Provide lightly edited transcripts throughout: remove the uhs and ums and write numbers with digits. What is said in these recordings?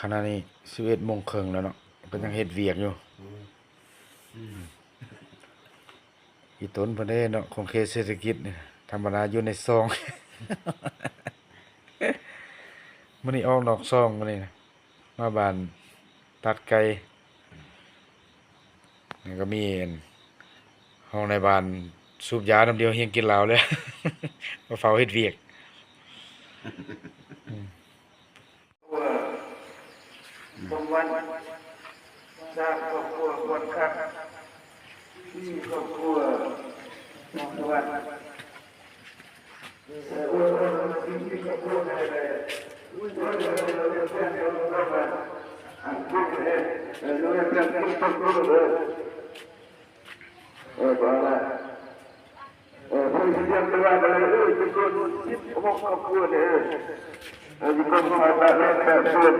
ขณะนี้11:30แล้วเนาะเป็นยังเฮ็ดเวียกอยู่อีต้นเพิ่นเด้เนาะของเขตเศรษฐกิจนี่ธรรมดาอยู่ในซอง มื้อนี้ออกนอกซองมื้อนี้นะมาบ้านตัดไก่นี่ก็มีอันห้องในบ้านสูบยาน้ำเดียวเฮียงกินเหล้าเลย มาเฝ้าเฮ็ดเวียกผมวันสร้างครอบครัวควรครับที่ครอบครัวน้องตะวันสิ่งที่ครอบครัวได้เลยเราเรียกเพื่อนเราตะวันอันที่เห็นเราเรียกเพื่อนที่ครอบครัวเลยพอละผู้ที่เรียนตะวันอะไรทุกคนคิดว่าครอบครัวเนี่ยทุกคนมาบ้านแบบเพื่อน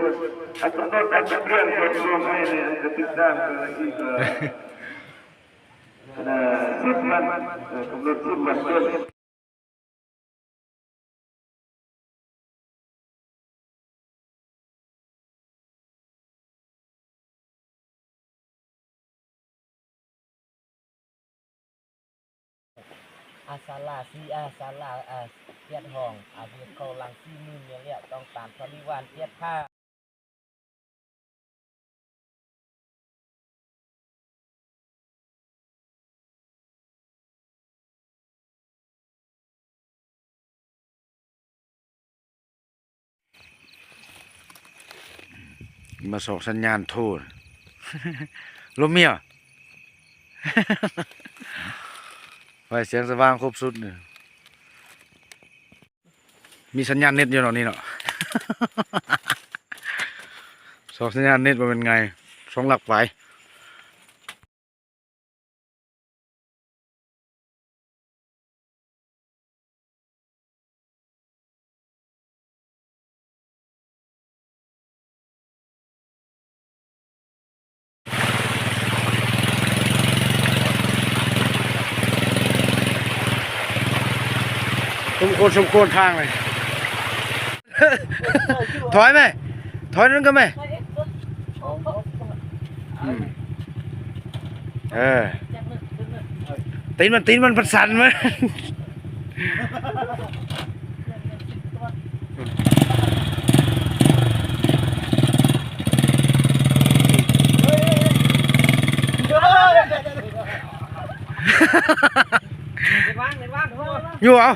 อาจารย์ต้องการเพื่อนคนรวมให้เนี่ยจะติดตามกันอีก10 วันกำหนด10 วันเดือนอาศาลาซีอาศาลาเทียดห้องอาเวียเขาลังซีมือเนี่ยต้องตามบริวารเทียดผ้ามาส่งสัญญาณโทร ลมเมีย ไว้เสียงสว่างครบสุดเนี่ยมีสัญญาณเน็ตอยู่เนาะนี่เนาะ ส่งสัญญาณเน็ตมาเป็นไง2 หลักไว้สมควรทางเลย ถอยไหมถอยนั่นก็ไหมตีนมันประสันมั้ย อยู่เอา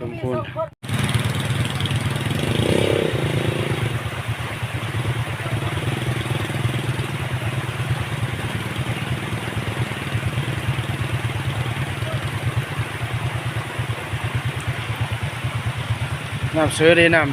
สมควรน้ำเสือได้น้ำ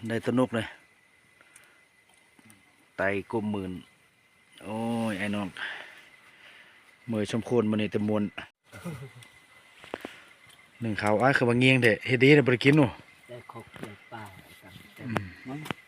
ได้สนุกเลยไตกลมหมื่นโอ้ยไอ้น้องเมื่อชมควรมันนี่แต่มวนหนึ่งเขาอ้ายคือว่าเงียงเถอะเฮ็ดดีนะบ่ได้กินหนู ได้ครบเกี่ยวป่ากัน